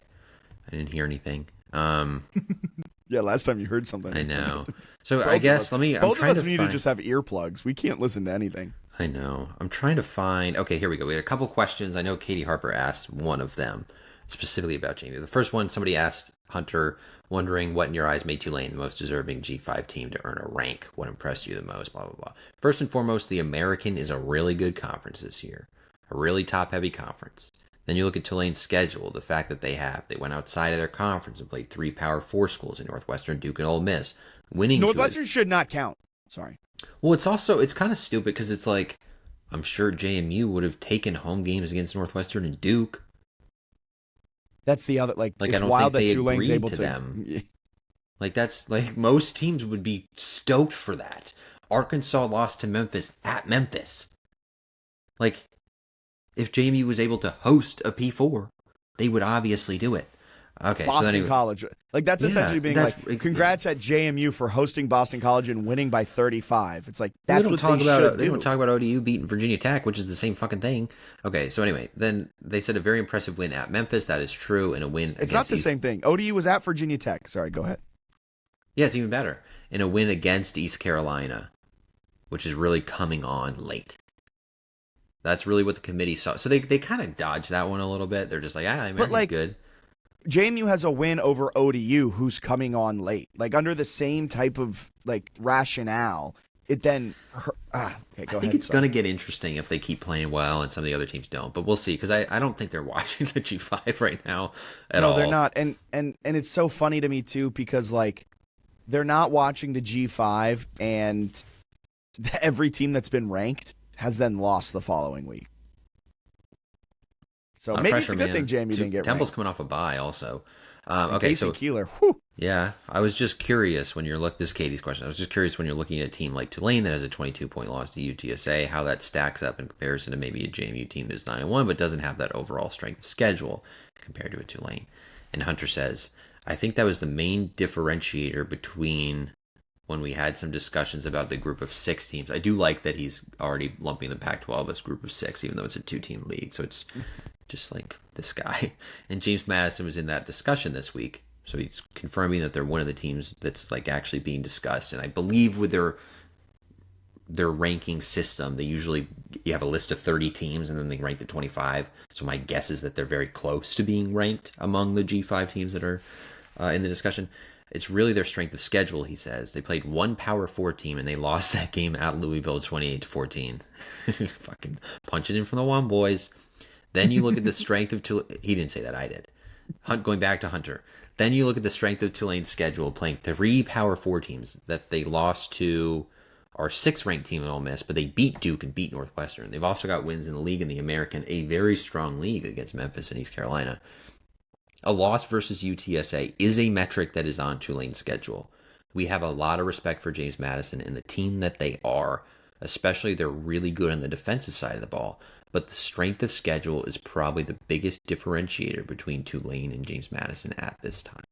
I didn't hear anything. Yeah, last time you heard something. I know. So I guess both of us need to just have earplugs. We can't listen to anything. I know. I'm trying to find. Okay, here we go. We had a couple questions. I know Katie Harper asked one of them specifically about JMU. The first one, somebody asked Hunter, wondering what in your eyes made Tulane the most deserving G5 team to earn a rank. What impressed you the most? Blah, blah, blah. First and foremost, the American is a really good conference this year, a really top heavy conference. Then you look at Tulane's schedule, the fact that they went outside of their conference and played 3 Power 4 schools in Northwestern, Duke, and Ole Miss, winning. Northwestern should not count. Sorry. Well, it's kind of stupid because it's like, I'm sure JMU would have taken home games against Northwestern and Duke. That's the other, like I it's don't wild think that they Tulane's agreed able to to them. Like, that's like most teams would be stoked for that. Arkansas lost to Memphis at Memphis. Like, if JMU was able to host a P4, they would obviously do it. Okay, Boston College. Like, that's essentially being like, congrats at JMU for hosting Boston College and winning by 35. It's like, that's what they should do. They don't talk about ODU beating Virginia Tech, which is the same fucking thing. Okay, so anyway, then they said a very impressive win at Memphis. That is true, and a win It's not the same thing. ODU was at Virginia Tech. Sorry, go ahead. Yeah, it's even better. And a win against East Carolina, which is really coming on late. That's really what the committee saw. So they kind of dodged that one a little bit. They're just like, America's good. JMU has a win over ODU, who's coming on late. Like, under the same type of like rationale, it then. Okay, go ahead. I think it's going to get interesting if they keep playing well and some of the other teams don't. But we'll see, because I don't think they're watching the G5 right now at all. No, they're not. And it's so funny to me too, because like they're not watching the G5, and every team that's been ranked has then lost the following week. So maybe it's a good thing JMU didn't get Temple's ranked. coming off a bye also. Okay, Casey Keeler. Whew. Yeah, I was just curious when this is Katie's question. I was just curious when you're looking at a team like Tulane that has a 22-point loss to UTSA, how that stacks up in comparison to maybe a JMU team that's 9-1 but doesn't have that overall strength of schedule compared to a Tulane. And Hunter says, I think that was the main differentiator between when we had some discussions about the group of 6 teams. I do like that he's already lumping the Pac-12 as group of 6, even though it's a 2-team league. So it's just like this guy. And James Madison was in that discussion this week. So he's confirming that they're one of the teams that's like actually being discussed. And I believe with their ranking system, you have a list of 30 teams and then they rank the 25. So my guess is that they're very close to being ranked among the G5 teams that are in the discussion. It's really their strength of schedule, he says. They played 1 Power 4 team and they lost that game at Louisville 28-14. Fucking punching in from the one, boys. Then you look at the strength of Tulane. He didn't say that, I did. Going back to Hunter. Then you look at the strength of Tulane's schedule, playing 3 Power 4 teams that they lost to our 6th ranked team in Ole Miss, but they beat Duke and beat Northwestern. They've also got wins in the league and the American, a very strong league against Memphis and East Carolina. A loss versus UTSA is a metric that is on Tulane's schedule. We have a lot of respect for James Madison and the team that they are, especially they're really good on the defensive side of the ball. But the strength of schedule is probably the biggest differentiator between Tulane and James Madison at this time.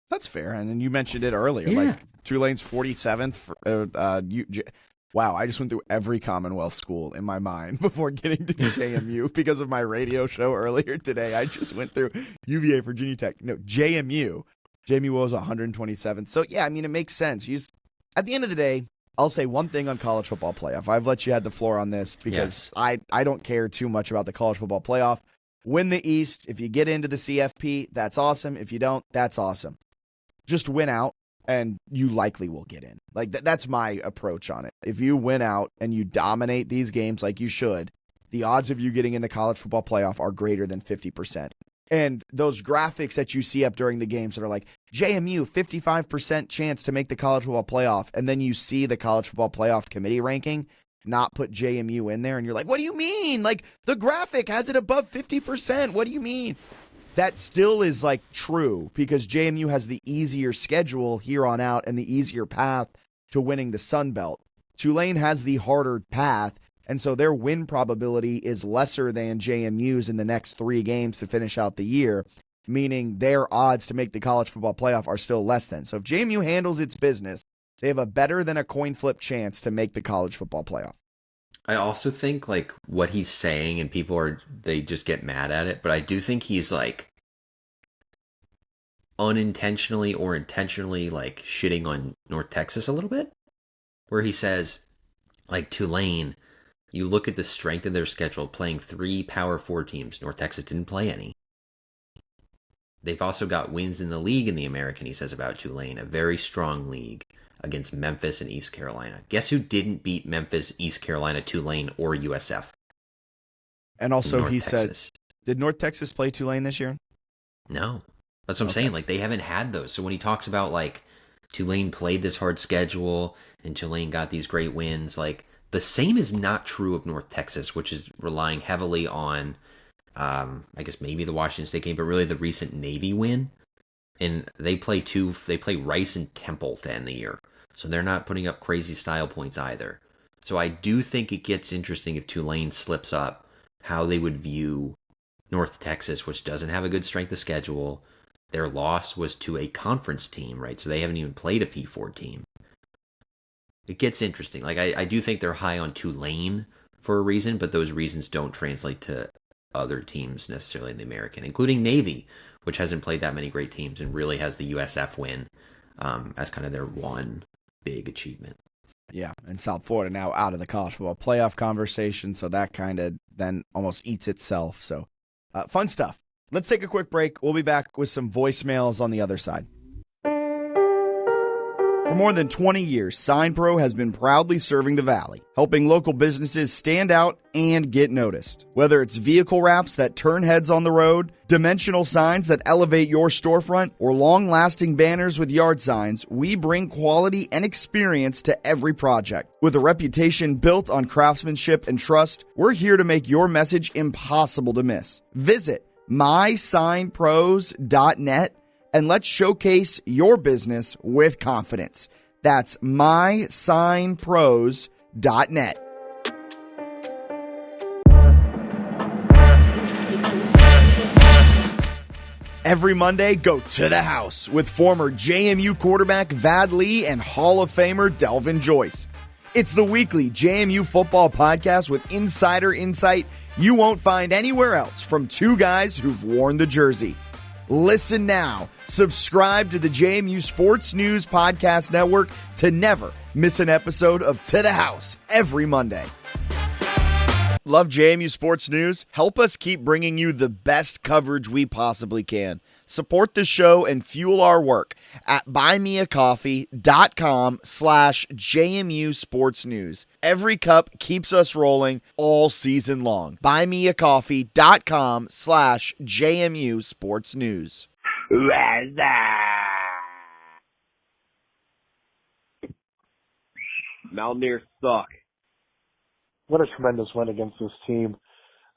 That's fair. And then you mentioned it earlier. Yeah. Like, Tulane's 47th. Wow, I just went through every Commonwealth school in my mind before getting to JMU because of my radio show earlier today. I just went through UVA, Virginia Tech. No, JMU. JMU was 127th. So, yeah, I mean, it makes sense. At the end of the day, I'll say one thing on college football playoff. I've let you have the floor on this because I don't care too much about the college football playoff. Win the East. If you get into the CFP, that's awesome. If you don't, that's awesome. Just win out, and you likely will get in. Like, that's my approach on it. If you win out and you dominate these games like you should, the odds of you getting in the college football playoff are greater than 50%. And those graphics that you see up during the games that are like, JMU, 55% chance to make the college football playoff, and then you see the college football playoff committee ranking not put JMU in there, and you're like, what do you mean? Like, the graphic has it above 50%. What do you mean? That still is, like, true, because JMU has the easier schedule here on out and the easier path to winning the Sun Belt. Tulane has the harder path, and so their win probability is lesser than JMU's in the next 3 games to finish out the year, meaning their odds to make the college football playoff are still less than. So if JMU handles its business, they have a better than a coin flip chance to make the college football playoff. I also think, like, what he's saying, and they just get mad at it, but I do think he's, like, unintentionally or intentionally, like, shitting on North Texas a little bit, where he says, like, Tulane, You look at the strength of their schedule, playing 3 Power 4 teams. North Texas didn't play any. They've also got wins in the league in the American, he says about Tulane, a very strong league against Memphis and East Carolina. Guess who didn't beat Memphis, East Carolina, Tulane, or USF? And also North he Texas. said, did North Texas play Tulane this year? No. That's what I'm saying. Like, they haven't had those. So when he talks about, like, Tulane played this hard schedule and Tulane got these great wins, like, the same is not true of North Texas, which is relying heavily on, I guess maybe the Washington State game, but really the recent Navy win. And they play Rice and Temple to end the year. So they're not putting up crazy style points either. So I do think it gets interesting if Tulane slips up, how they would view North Texas, which doesn't have a good strength of schedule. Their loss was to a conference team, right? So they haven't even played a P4 team. It gets interesting. Like, I do think they're high on Tulane for a reason, but those reasons don't translate to other teams necessarily in the American, including Navy, which hasn't played that many great teams and really has the USF win as kind of their one big achievement. Yeah, and South Florida now out of the college football playoff conversation, so that kind of then almost eats itself. So fun stuff. Let's take a quick break. We'll be back with some voicemails on the other side. For more than 20 years, SignPro has been proudly serving the Valley, helping local businesses stand out and get noticed. Whether it's vehicle wraps that turn heads on the road, dimensional signs that elevate your storefront, or long-lasting banners with yard signs, we bring quality and experience to every project. With a reputation built on craftsmanship and trust, we're here to make your message impossible to miss. Visit mysignpros.net and let's showcase your business with confidence. That's mysignpros.net. Every Monday, go to the house with former JMU quarterback Vad Lee and Hall of Famer Delvin Joyce. It's the weekly JMU football podcast with insider insight you won't find anywhere else from two guys who've worn the jersey. Listen now. Subscribe to the JMU Sports News Podcast Network to never miss an episode of To the House every Monday. Love JMU Sports News? Help us keep bringing you the best coverage we possibly can. Support the show and fuel our work at buymeacoffee.com/JMU Sports News. Every cup keeps us rolling all season long. Buymeacoffee.com/JMU Sports News. Mountaineers suck. What a tremendous win against this team.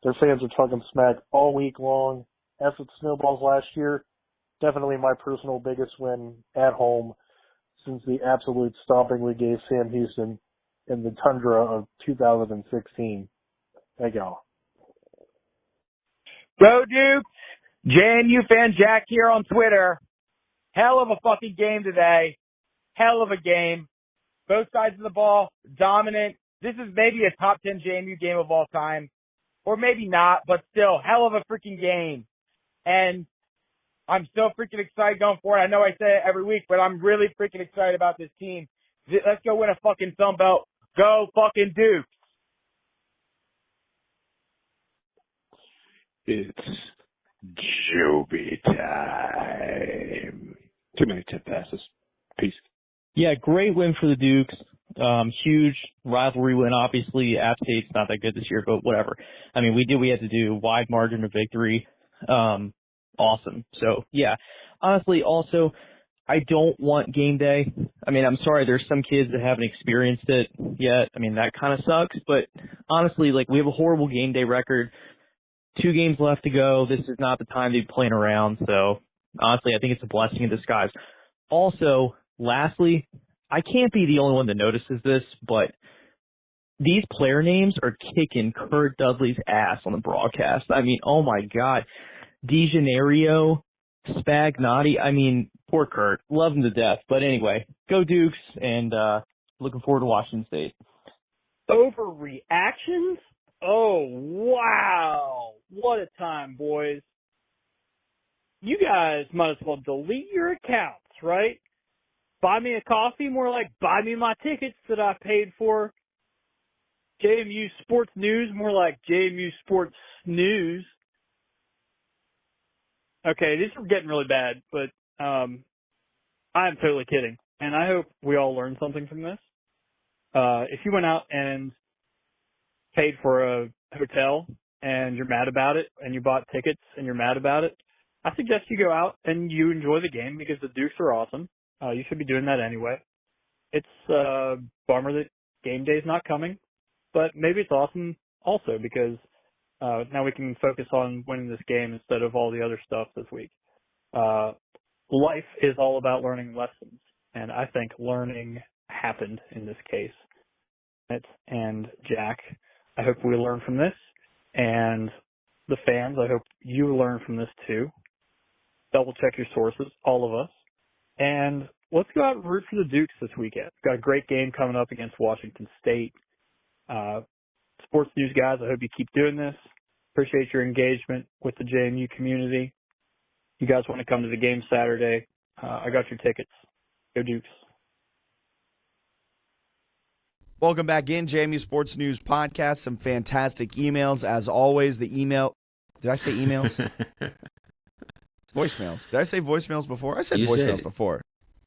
Their fans are talking smack all week long. After the snowballs last year, definitely my personal biggest win at home since the absolute stomping we gave Sam Houston in the Tundra of 2016. Thank y'all. Go Dukes! JMU fan Jack here on Twitter. Hell of a fucking game today. Hell of a game. Both sides of the ball, dominant. This is maybe a top 10 JMU game of all time. Or maybe not, but still, hell of a freaking game. And I'm so freaking excited going forward. I know I say it every week, but I'm really freaking excited about this team. Let's go win a fucking Sun Belt. Go fucking Dukes. It's Joby time. 2 minutes, 10 passes. Peace. Yeah, great win for the Dukes. Huge rivalry win. Obviously, App State's not that good this year, but whatever. I mean, we did what we had to do. Wide margin of victory. Awesome. So, yeah. Honestly, also, I don't want game day. I mean, I'm sorry, there's some kids that haven't experienced it yet. I mean, that kind of sucks. But honestly, like, we have a horrible game day record. 2 games left to go. This is not the time to be playing around. So, honestly, I think it's a blessing in disguise. Also, lastly, I can't be the only one that notices this, but these player names are kicking Kurt Dudley's ass on the broadcast. I mean, oh my God. DeGenario, Spagnotti. I mean, poor Kurt. Love him to death. But anyway, go Dukes, and looking forward to Washington State. Overreactions? Oh, wow. What a time, boys. You guys might as well delete your accounts, right? Buy me a coffee, more like buy me my tickets that I paid for. JMU sports news, more like JMU sports news. Okay, these are getting really bad, but I'm totally kidding. And I hope we all learned something from this. If you went out and paid for a hotel and you're mad about it, and you bought tickets and you're mad about it, I suggest you go out and you enjoy the game because the Dukes are awesome. You should be doing that anyway. It's a bummer that game day is not coming, but maybe it's awesome also because now we can focus on winning this game instead of all the other stuff this week. Life is all about learning lessons, and I think learning happened in this case. Bennett and Jack, I hope we learn from this, and the fans, I hope you learn from this too. Double check your sources, all of us, and let's go out and root for the Dukes this weekend. We've got a great game coming up against Washington State. Sports news guys, I hope you keep doing this. Appreciate your engagement with the JMU community. You guys want to come to the game Saturday? I got your tickets. Go Dukes. Welcome back in, JMU Sports News Podcast. Some fantastic emails. As always, the email. Did I say emails? Voicemails. Did I say voicemails before? I said voicemails before.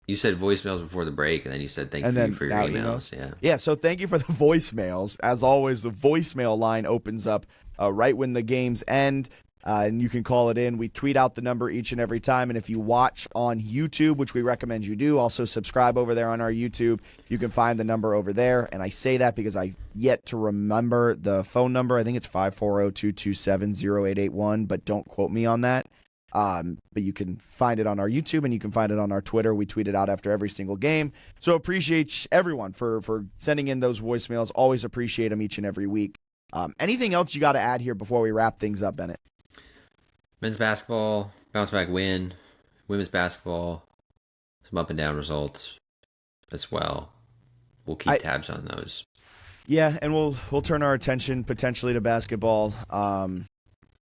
You said voicemails before the break, and then you said thank you for your emails. Yeah, so thank you for the voicemails. As always, the voicemail line opens up right when the games end, and you can call it in. We tweet out the number each and every time, and if you watch on YouTube, which we recommend you do, also subscribe over there on our YouTube, you can find the number over there. And I say that because I yet to remember the phone number. I think it's 540-227-0881, but don't quote me on that. But you can find it on our YouTube and you can find it on our Twitter. We tweet it out after every single game. So appreciate everyone for sending in those voicemails. Always appreciate them each and every week. Anything else you got to add here before we wrap things up, Bennett? Men's basketball, bounce back win. Women's basketball, some up and down results as well. We'll keep tabs on those. Yeah, and we'll turn our attention potentially to basketball.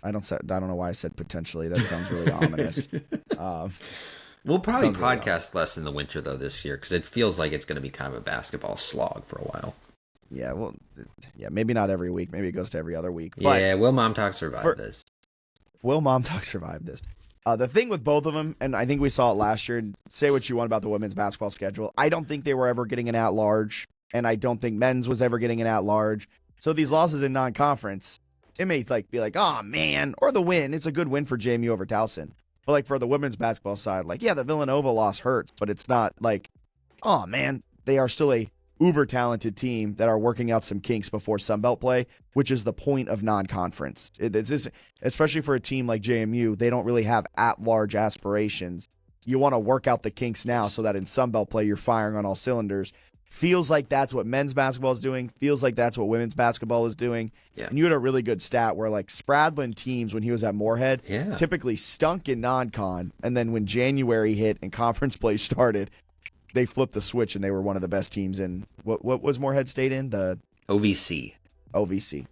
I don't know why I said potentially. That sounds really ominous. We'll probably podcast less in the winter, though, this year, because it feels like it's going to be kind of a basketball slog for a while. Yeah, well, maybe not every week. Maybe it goes to every other week. Yeah, will Mom Talk survive this? Will Mom Talk survive this? The thing with both of them, and I think we saw it last year, and say what you want about the women's basketball schedule, I don't think they were ever getting an at-large, and I don't think men's was ever getting an at-large. So these losses in non-conference, it may be like, oh, man, or the win. It's a good win for JMU over Towson. But for the women's basketball side, the Villanova loss hurts, but it's not like, oh, man, they are still a uber-talented team that are working out some kinks before Sunbelt play, which is the point of non-conference. It's especially for a team like JMU, they don't really have at-large aspirations. You want to work out the kinks now so that in Sunbelt play, you're firing on all cylinders. Feels like that's what men's basketball is doing. Feels like that's what women's basketball is doing. Yeah. And you had a really good stat where Spradlin teams, when he was at Moorhead, typically stunk in non-con. And then when January hit and conference play started, they flipped the switch and they were one of the best teams in. What was Moorhead State in? The OVC. OVC.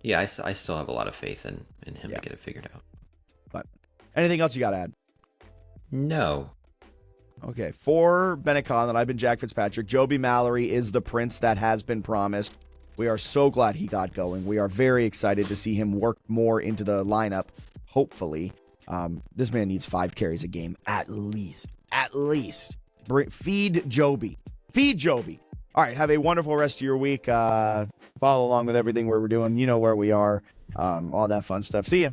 Yeah, I still have a lot of faith in him to get it figured out. But anything else you got to add? No. Okay, for Bennett Conlon, I've been Jack Fitzpatrick. Joby Mallory is the prince that has been promised. We are so glad he got going. We are very excited to see him work more into the lineup, hopefully. This man needs 5 carries a game, at least. At least. Feed Joby. Feed Joby. All right, have a wonderful rest of your week. Follow along with everything we're doing. You know where we are. All that fun stuff. See ya.